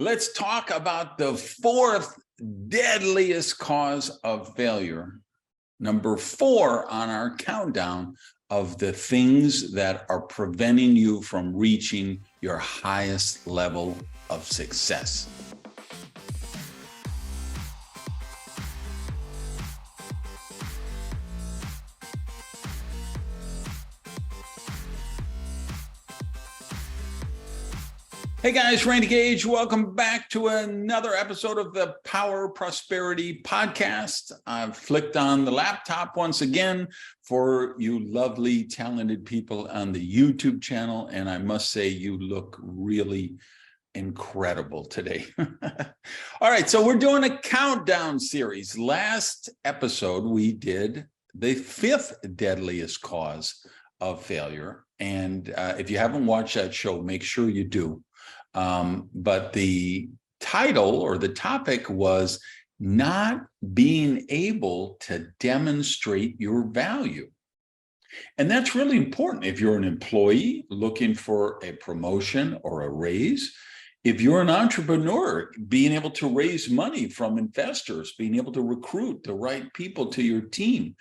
Let's talk about the fourth deadliest cause of failure. Number 4 on our countdown of the things that are preventing you from reaching your highest level of success. Hey guys, Randy Gage. Welcome back to another episode of the Power Prosperity Podcast. I've flicked on the laptop once again for you lovely, talented people on the YouTube channel. And I must say, you look really incredible today. All right, so we're doing a countdown series. Last episode, we did the 5th deadliest cause of failure. And if you haven't watched that show, make sure you do. But the title or the topic was not being able to demonstrate your value. And that's really important if you're an employee looking for a promotion or a raise. If you're an entrepreneur, being able to raise money from investors, being able to recruit the right people to your team,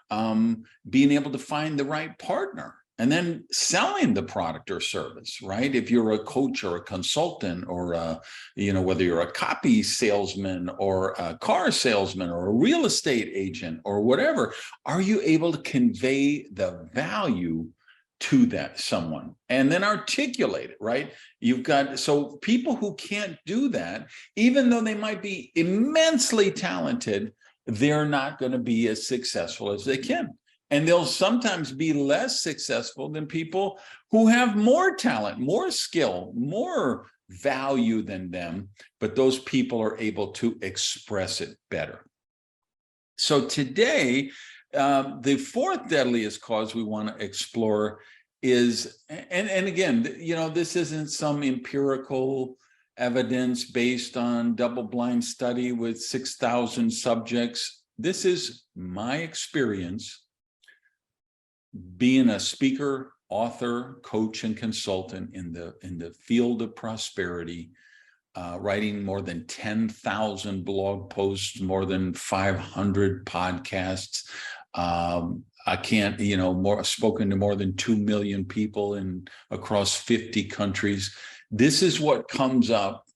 being able to find the right partner. And then selling the product or service, right? If you're a coach or a consultant or, whether you're a copy salesman or a car salesman or a real estate agent or whatever, are you able to convey the value to that someone and then articulate it, right? So people who can't do that, even though they might be immensely talented, they're not going to be as successful as they can. And they'll sometimes be less successful than people who have more talent, more skill, more value than them, but those people are able to express it better. So today, the 4th deadliest cause we want to explore is, and again, this isn't some empirical evidence based on double-blind study with 6,000 subjects. This is my experience being a speaker, author, coach, and consultant in the field of prosperity, writing more than 10,000 blog posts, more than 500 podcasts. Spoken to more than 2 million people across 50 countries. This is what comes up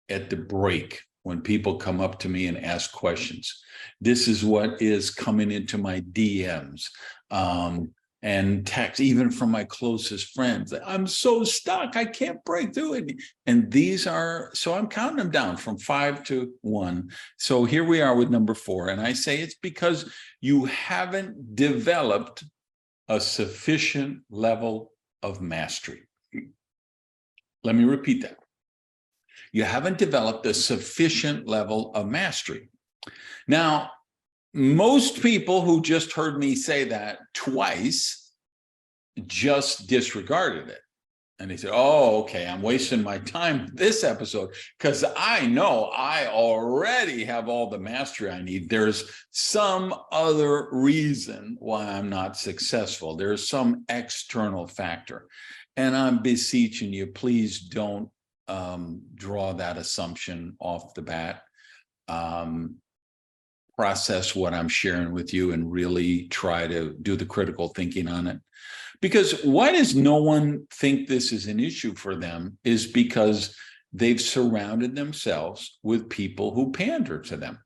at the break when people come up to me and ask questions. This is what is coming into my DMs. And text, even from my closest friends. I'm so stuck, I can't break through it. And so I'm counting them down from 5 to 1. So here we are with number 4. And I say it's because you haven't developed a sufficient level of mastery. Let me repeat that. You haven't developed a sufficient level of mastery. Now, most people who just heard me say that twice just disregarded it. And they said, oh, okay, I'm wasting my time with this episode because I know I already have all the mastery I need. There's some other reason why I'm not successful. There's some external factor. And I'm beseeching you, please don't draw that assumption off the bat. Process what I'm sharing with you and really try to do the critical thinking on it. Because why does no one think this is an issue for them is because they've surrounded themselves with people who pander to them,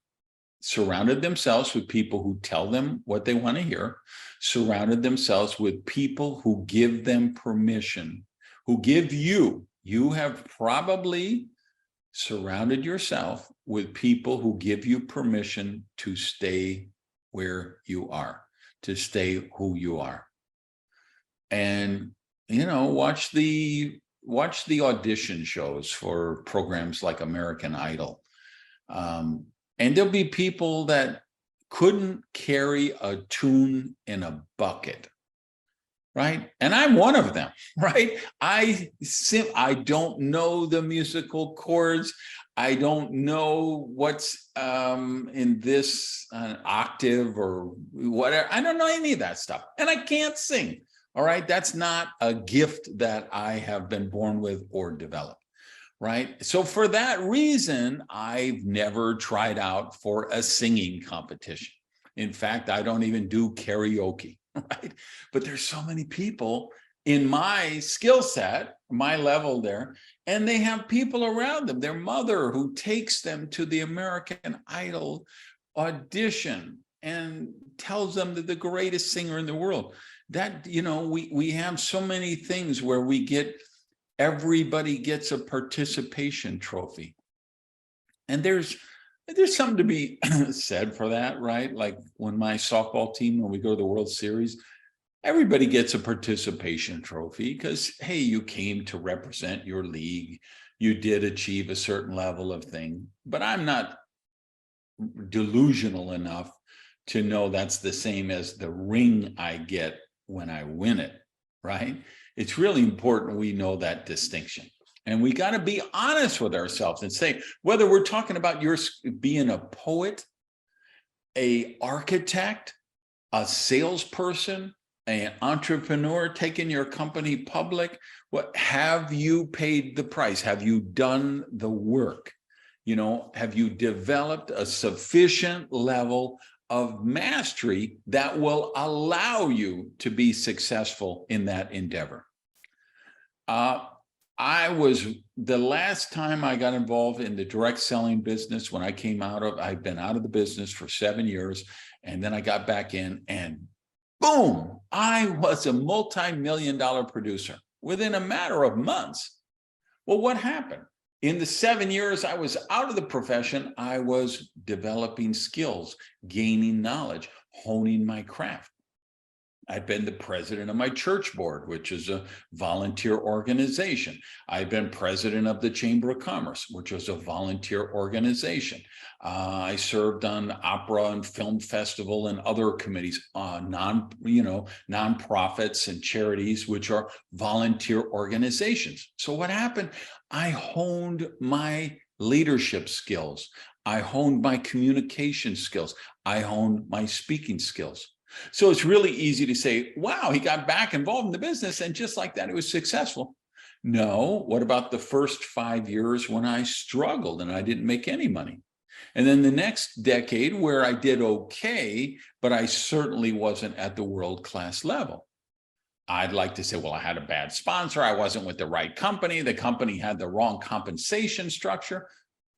surrounded themselves with people who tell them what they want to hear, surrounded themselves with people who give them permission, who give you have probably surrounded yourself with people who give you permission to stay where you are, to stay who you are. And, watch the audition shows for programs like American Idol. And there'll be people that couldn't carry a tune in a bucket. Right. And I'm one of them. Right. I don't know the musical chords. I don't know what's in this octave or whatever. I don't know any of that stuff. And I can't sing. All right. That's not a gift that I have been born with or developed. right? So for that reason, I've never tried out for a singing competition. In fact, I don't even do karaoke, right? But there's so many people in my skill set, my level there, and they have people around them, their mother who takes them to the American Idol audition and tells them that the greatest singer in the world. That, we have so many things where everybody gets a participation trophy. And there's something to be said for that, right? Like when my softball team, when we go to the World Series, everybody gets a participation trophy because, hey, you came to represent your league. You did achieve a certain level of thing. But I'm not delusional enough to know that's the same as the ring I get when I win it, right? It's really important we know that distinction. And we got to be honest with ourselves and say, whether we're talking about being a poet, an architect, a salesperson, an entrepreneur, taking your company public, have you paid the price? Have you done the work? Have you developed a sufficient level of mastery that will allow you to be successful in that endeavor? The last time I got involved in the direct selling business, when I'd been out of the business for 7 years, and then I got back in, and boom, I was a multi-million-dollar producer within a matter of months. Well, what happened? In the 7 years I was out of the profession, I was developing skills, gaining knowledge, honing my craft. I've been the president of my church board, which is a volunteer organization. I've been president of the Chamber of Commerce, which is a volunteer organization. I served on opera and film festival and other committees, nonprofits and charities, which are volunteer organizations. So what happened? I honed my leadership skills. I honed my communication skills. I honed my speaking skills. So it's really easy to say, wow, he got back involved in the business, and just like that, it was successful. No, what about the first 5 years when I struggled and I didn't make any money? And then the next decade where I did okay, but I certainly wasn't at the world-class level. I'd like to say, well, I had a bad sponsor. I wasn't with the right company. The company had the wrong compensation structure.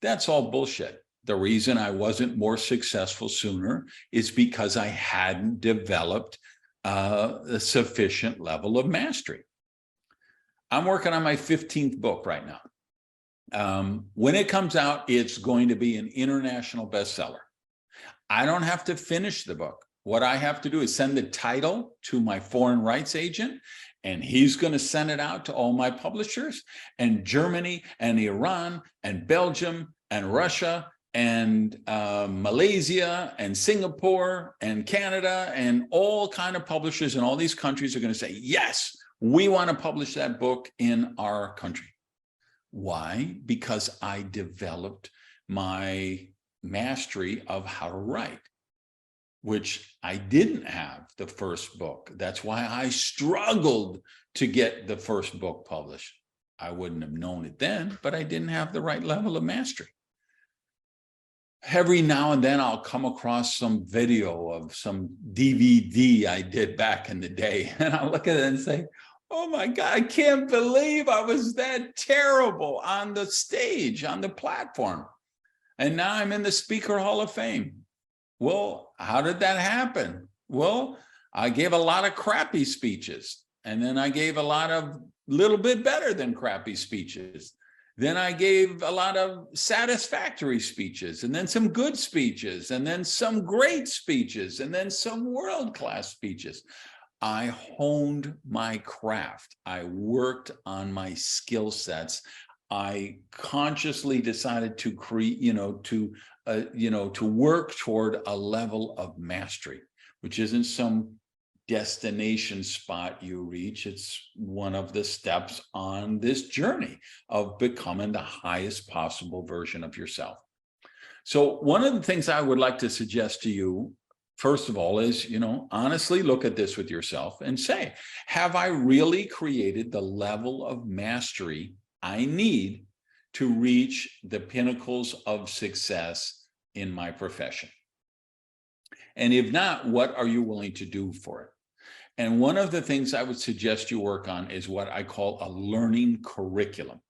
That's all bullshit. The reason I wasn't more successful sooner is because I hadn't developed a sufficient level of mastery. I'm working on my 15th book right now. When it comes out, it's going to be an international bestseller. I don't have to finish the book. What I have to do is send the title to my foreign rights agent, and he's going to send it out to all my publishers, and Germany and Iran and Belgium and Russia and Malaysia and Singapore and Canada and all kind of publishers in all these countries are going to say, yes, we want to publish that book in our country. Why? Because I developed my mastery of how to write, which I didn't have the first book. That's why I struggled to get the first book published. I wouldn't have known it then, but I didn't have the right level of mastery. Every now and then I'll come across some video of some DVD I did back in the day, and I'll look at it and say, oh my God, I can't believe I was that terrible on the stage, on the platform. And now I'm in the Speaker Hall of Fame. Well, how did that happen? Well, I gave a lot of crappy speeches, and then I gave a lot of little bit better than crappy speeches. Then I gave a lot of satisfactory speeches, and then some good speeches, and then some great speeches, and then some world-class speeches. I honed my craft. I worked on my skill sets. I consciously decided to create, to work toward a level of mastery, which isn't some destination spot you reach. It's one of the steps on this journey of becoming the highest possible version of yourself. So one of the things I would like to suggest to you, first of all, is, honestly look at this with yourself and say, have I really created the level of mastery I need to reach the pinnacles of success in my profession? And if not, what are you willing to do for it? And one of the things I would suggest you work on is what I call a learning curriculum.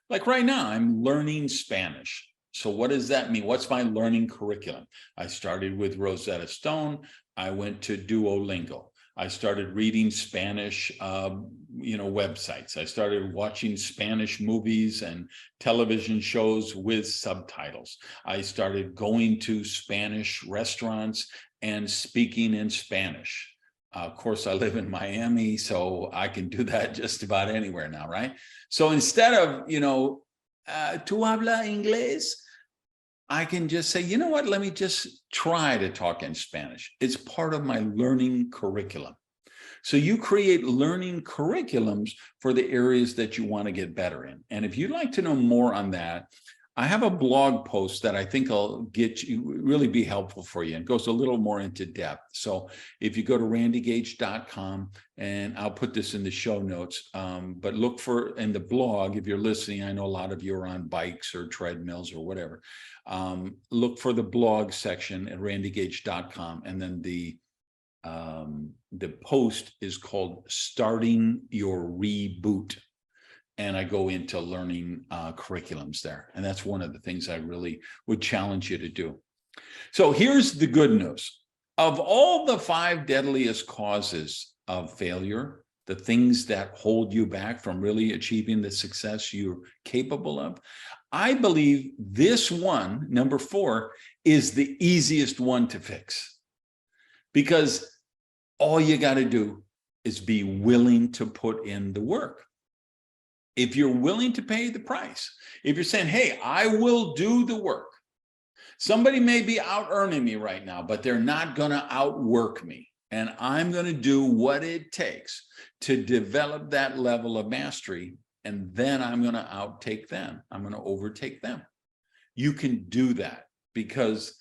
Like right now, I'm learning Spanish. So what does that mean? What's my learning curriculum? I started with Rosetta Stone. I went to Duolingo. I started reading Spanish, websites. I started watching Spanish movies and television shows with subtitles. I started going to Spanish restaurants and speaking in Spanish. Of course, I live in Miami, so I can do that just about anywhere now, right? So instead of, ¿tú habla inglés? I can just say, you know what, let me just try to talk in Spanish. It's part of my learning curriculum. So you create learning curriculums for the areas that you want to get better in. And if you'd like to know more on that, I have a blog post that I think will really be helpful for you and goes a little more into depth. So if you go to randygage.com, and I'll put this in the show notes, but look for in the blog, if you're listening, I know a lot of you are on bikes or treadmills or whatever. Look for the blog section at randygage.com, and then the post is called Starting Your Reboot. And I go into learning curriculums there. And that's one of the things I really would challenge you to do. So here's the good news. Of all the 5 deadliest causes of failure, the things that hold you back from really achieving the success you're capable of, I believe this one, number 4, is the easiest one to fix. Because all you got to do is be willing to put in the work. If you're willing to pay the price, if you're saying, hey, I will do the work. Somebody may be out earning me right now, but they're not going to outwork me. And I'm going to do what it takes to develop that level of mastery. And then I'm going to outtake them. I'm going to overtake them. You can do that because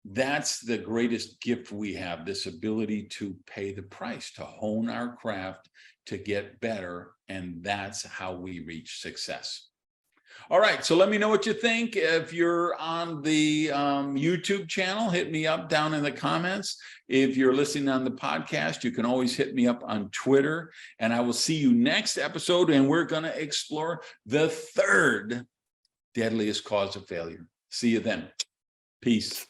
that's the greatest gift we have, this ability to pay the price, to hone our craft, to get better. And that's how we reach success. All right, so let me know what you think. If you're on the YouTube channel, hit me up down in the comments. If you're listening on the podcast, you can always hit me up on Twitter. And I will see you next episode, and we're going to explore the 3rd deadliest cause of failure. See you then. Peace.